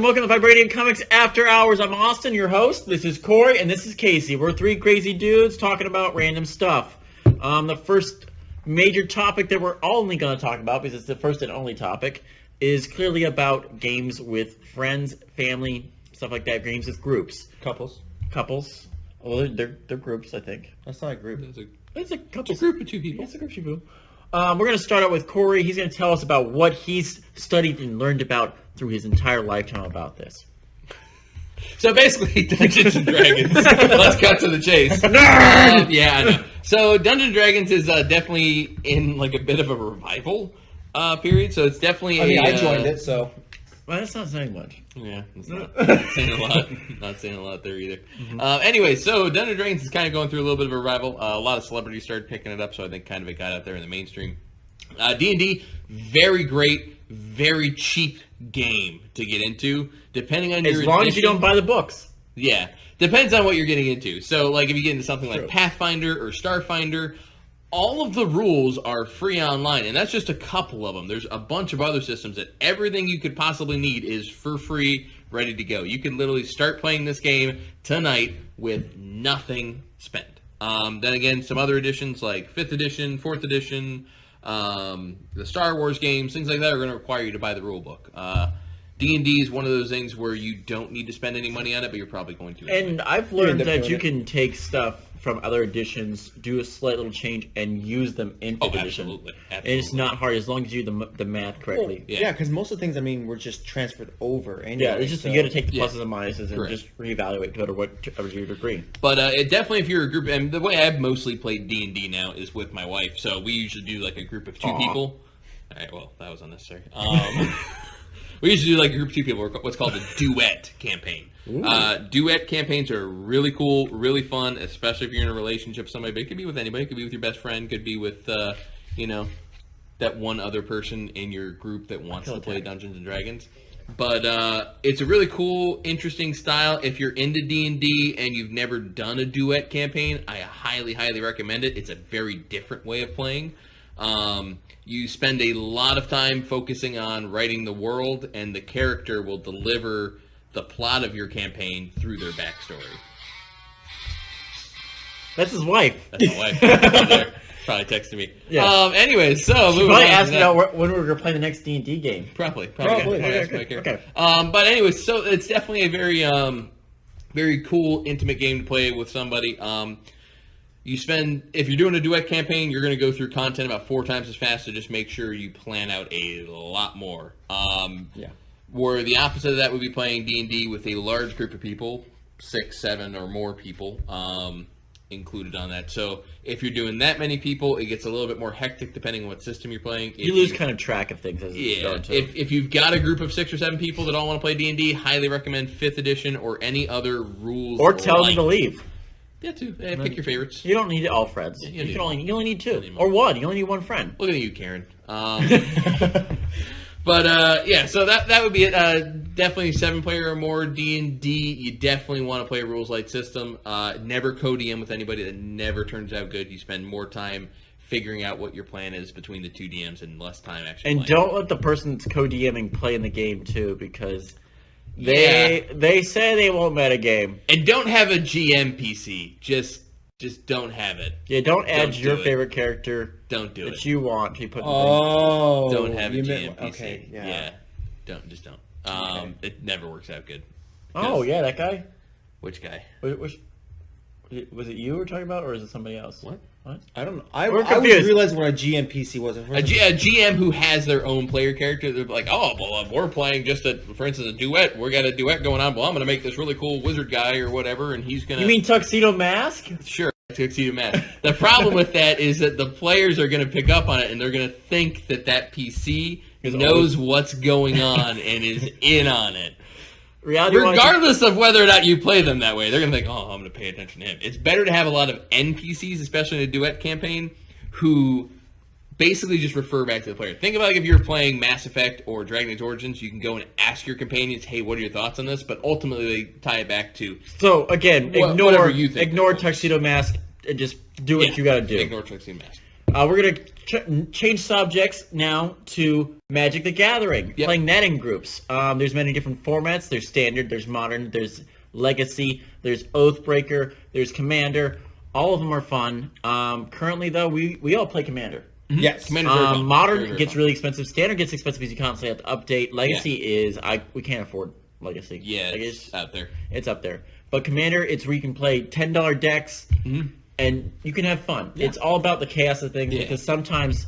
welcome to Vibranium Comics After Hours. I'm Austin, your host. This is Corey, and this is Casey. We're three crazy dudes talking about random stuff. The first major topic that we're only going to talk about, because it's the first and only topic, is clearly about games with friends, family, stuff like that. Games with groups. Couples. Well, they're groups, I think. That's not a group. It's a couple. It's a group of two people. It's a group of two people. We're going to start out with Corey. He's going to tell us about what he's studied and learned about through his entire lifetime about this. So basically, Dungeons and Dragons. Let's cut to the chase. Nerd! Yeah, I know. So Dungeons and Dragons is definitely in like a bit of a revival period. So it's definitely. I joined it, so. Well, that's not saying much. Yeah, it's not saying a lot. Not saying a lot there either. Anyway, so Dungeons and Dragons is kind of going through a little bit of a revival. A lot of celebrities started picking it up, so I think kind of it got out there in the mainstream. D&D, very great, very cheap game to get into, depending on your As long as you don't buy the books. Yeah, depends on what you're getting into. So, like, if you get into something like Pathfinder or Starfinder, all of the rules are free online, and that's just a couple of them. There's a bunch of other systems that everything you could possibly need is for free, ready to go. You can literally start playing this game tonight with nothing spent. Then again, some other editions like 5th edition, 4th edition, the Star Wars games, things like that are going to require you to buy the rule book. D&D is one of those things where you don't need to spend any money on it, but you're probably going to. And I've learned that you can take stuff from other editions, do a slight little change, and use them in fifth edition. Absolutely. And it's not hard as long as you do the math correctly. Well, yeah, because most of the things, were just transferred over. Anyway, yeah, it's just you got to take the pluses and minuses and just reevaluate to whatever your degree. But it definitely, if you're a group, and the way I've mostly played D&D now is with my wife, so we usually do like a group of two people. All right, well, that was unnecessary. We usually do like a group of two people, what's called a duet campaign. Duet campaigns are really cool, really fun, especially if you're in a relationship with somebody. But it could be with anybody. It could be with your best friend. It could be with, that one other person in your group that wants to play Dungeons and Dragons. But it's a really cool, interesting style. If you're into D&D and you've never done a duet campaign, I highly, highly recommend it. It's a very different way of playing. You spend a lot of time focusing on writing the world, and the character will deliver the plot of your campaign through their backstory. That's his wife. That's my wife. Probably texting me. Yeah. Anyway, so she probably asked me when we were going to play the next D&D game. Probably. Okay. But anyway, so it's definitely a very, very cool, intimate game to play with somebody. You spend, if you're doing a duet campaign, you're going to go through content about 4 times as fast, so just make sure you plan out a lot more. Where the opposite of that would be playing D&D with a large group of people, 6, 7, or more people included on that. So if you're doing that many people, it gets a little bit more hectic depending on what system you're playing. You lose kind of track of things as you go. If you've got a group of 6 or 7 people that all want to play D&D, highly recommend 5th edition or any other rules. Or tell them to leave. Yeah, too. Pick your favorites. You don't need all friends. You only need 2 or 1. You only need 1 friend. Look at you, Karen. But so that would be it. Definitely 7-player or more D&D. You definitely want to play a rules light system. Never co-DM with anybody. That never turns out good. You spend more time figuring out what your plan is between the 2 DMs and less time actually. And don't let the person that's co-DMing play in the game too, because they say they won't metagame. And don't have a GM PC. Just don't have it. Yeah, don't add your favorite character. Don't do it. That you want. You put. Don't have a GM PC. Okay, yeah. Don't. It never works out good. Oh yeah, that guy. Which guy? Was it you we're talking about, or is it somebody else? What? I don't know. I was realizing what a GM PC was. A GM who has their own player character. They're like, oh, well, if we're playing for instance, a duet. We got a duet going on. Well, I'm going to make this really cool wizard guy or whatever, and he's going to... You mean Tuxedo Mask? Sure, Tuxedo Mask. The problem with that is that the players are going to pick up on it, and they're going to think that PC knows what's going on and is in on it. Regardless of whether or not you play them that way, they're going to think, oh, I'm going to pay attention to him. It's better to have a lot of NPCs, especially in a duet campaign, who basically just refer back to the player. Think about if you're playing Mass Effect or Dragon Age Origins, you can go and ask your companions, hey, what are your thoughts on this? But ultimately, they tie it back to... So, again, ignore Tuxedo Mask and just do what you got to do. Ignore Tuxedo Mask. We're gonna change subjects now to Magic the Gathering. Yep. Playing that in groups. There's many different formats. There's Standard. There's Modern. There's Legacy. There's Oathbreaker. There's Commander. All of them are fun. Currently, though, we all play Commander. Yes. Commander's very fun. Modern Very, very gets fun. really expensive. Standard gets expensive because you constantly have to update. Legacy is we can't afford Legacy. Yeah, Like, it's out there. It's up there. But Commander, it's where you can play $10 decks, and you can have fun. Yeah. It's all about the chaos of things, because sometimes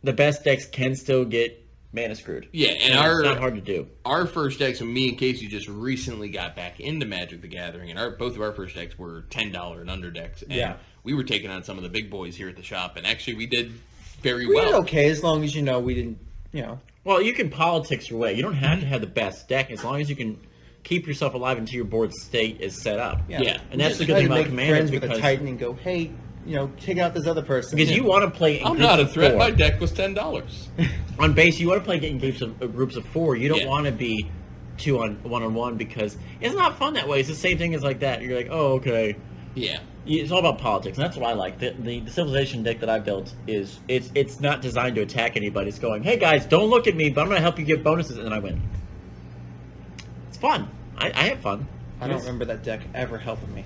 the best decks can still get mana screwed. Yeah, and it's not hard to do. Our first decks, and me and Casey just recently got back into Magic the Gathering, and both of our first decks were $10 and under decks. And we were taking on some of the big boys here at the shop, and actually we did very well. We did okay, as long as we didn't, Well, you can politics your way. You don't have to have the best deck, as long as you can keep yourself alive until your board state is set up. Yeah. And that's the Just good try thing to about make Commander. friends with a Titan and go, hey, take out this other person. Because you want to play in I'm groups not a of threat. 4. My deck was $10. On base, you want to play in groups of 4. You don't Yeah. want to be 1-on-1 because it's not fun that way. It's the same thing as like that. You're like, oh, okay. Yeah. It's all about politics, and that's what I like. The Civilization deck that I built is it's not designed to attack anybody. It's going, hey guys, don't look at me, but I'm going to help you get bonuses, and then I win. It's fun. I have fun. I don't remember that deck ever helping me.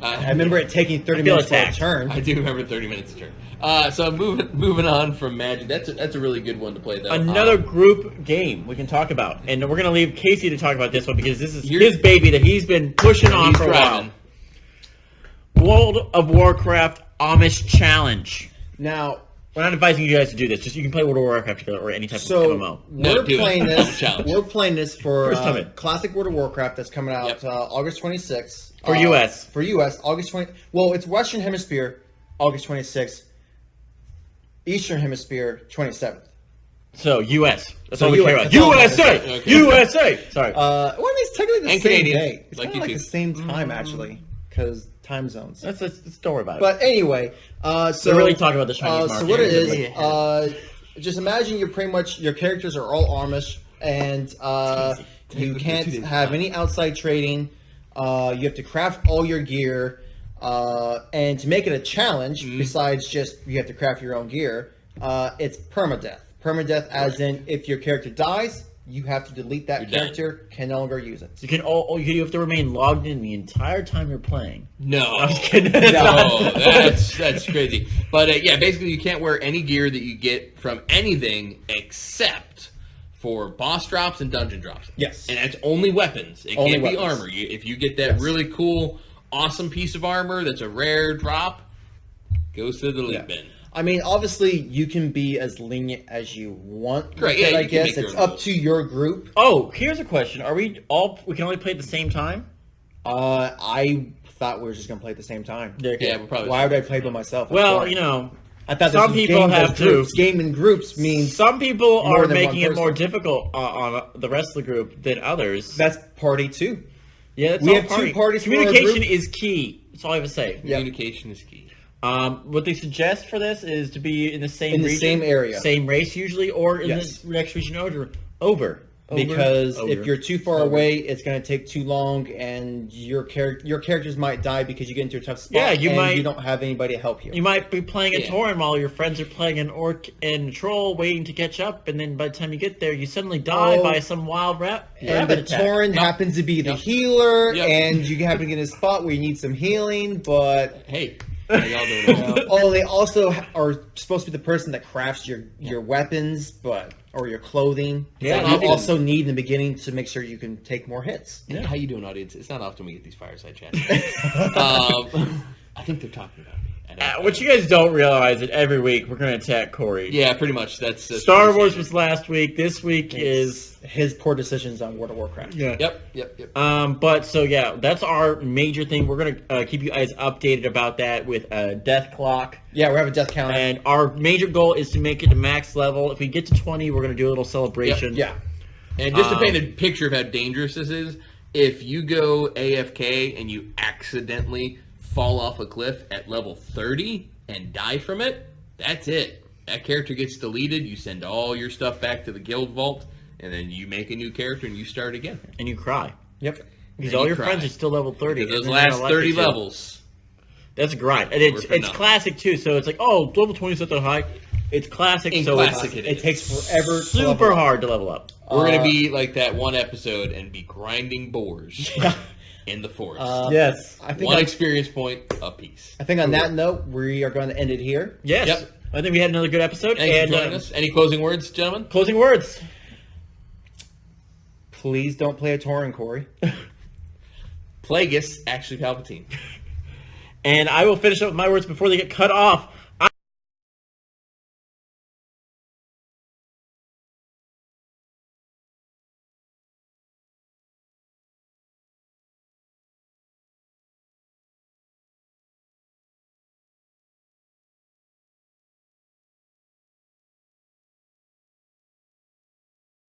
I I remember it taking 30 minutes for a attacked. turn. I do remember 30 minutes a turn. So moving on from Magic, that's a really good one to play though. Another group game we can talk about, and we're going to leave Casey to talk about this one because this is his baby that he's been pushing on for a while. World of Warcraft Amish Challenge. Now, We're not advising you guys to do this. Just you can play World of Warcraft or any type of MMO. we're do it. playing this. Challenge. We're playing this for First time in. Classic World of Warcraft that's coming out August 26th. For US. For US, August 20. Well, it's Western Hemisphere, August 26th. Eastern Hemisphere, 27th. So US. That's So all we care US. about. That's all USA. Okay. USA. Sorry. Well, I mean, it's technically the And same Canadian, day. It's like kind of like you the two. same time actually, because time zones. Let's don't worry about it. But anyway, so They're really talking about the Chinese market. So what it Yeah. is, just imagine you're pretty much your characters are all Amish, and you can't have any outside trading. You have to craft all your gear, and to make it a challenge, besides just you have to craft your own gear, it's permadeath. Permadeath, as in if your character dies, you have to delete that You're character, can no longer use it. You have to remain logged in the entire time you're playing. No. I'm just kidding. No, that's crazy. But yeah, basically you can't wear any gear that you get from anything except for boss drops and dungeon drops. Yes. And that's only weapons. It Only can't be weapons. armor. If you get that really cool, awesome piece of armor that's a rare drop, goes to the delete bin. I mean, obviously, you can be as lenient as you want. Right, with yeah, it, I you can guess make your it's own up rules. to your group. Oh, here's a question: we can only play at the same time? I thought we were just gonna play at the same time. Yeah, we'll probably. Why would I play by myself? That's Well, boring. I thought some this was people game have as to. groups. Game in groups means some people more are than making one it more person. difficult on the rest of the group than others. that's party two. Yeah, that's we all have two parties for our Communication group. is key. That's all I have to say. Communication is key. What they suggest for this is to be in the same In the region, same area. same race usually, or in Yes. the next region over. Because Over. if you're too far away, it's going to take too long, and your characters might die because you get into a tough spot. Yeah, you and might- You don't have anybody to help you. You might be playing a Yeah. Tauren while your friends are playing an Orc and a Troll, waiting to catch up, and then by the time you get there, you suddenly die by some wild And rabbit the attack. Tauren happens to be the healer, Yep. and you happen to get in a spot where you need some healing, but Hey, how y'all doing? they also are supposed to be the person that crafts your weapons, or your clothing. Yeah, that I you do. also need in the beginning to make sure you can take more hits. Yeah. How you doing, audience? It's not often we get these fireside chats. I think they're talking about me. I don't- What you guys don't realize that every week we're going to attack Corey. Yeah, pretty much. That's Star pretty Wars standard. was last week. This week is his poor decisions on World of Warcraft. yeah. Yep. But so yeah, that's our major thing. We're gonna keep you guys updated about that with a death clock. Yeah, we have a death counter. And our major goal is to make it to max level. If we get to 20, we're gonna do a little celebration. yeah. And just to paint a picture of how dangerous this is, if you go AFK and you accidentally fall off a cliff at level 30 and die from it, that's it. That character gets deleted. You send all your stuff back to the guild vault, and then you make a new character and you start again. And you cry Yep. because And all you your cry. friends are still level 30. Because those and they're not last gonna like 30 you to. levels. That's a grind. And it's nothing. classic, too. So it's like, oh, level 20 is not that high. It's classic, In so classic it's it It is. takes forever. to super level up. hard to level up. We're going to be like that one episode and be grinding boars Yeah. in the forest. Yes. I think one on, experience point apiece. I think on that note, we are going to end it here. Yes. Yep. I think we had another good episode. Thanks and for joining us. Any closing words, gentlemen? Closing words. Please don't play a Tauren, Corey. Plagueis, actually Palpatine. And I will finish up with my words before they get cut off.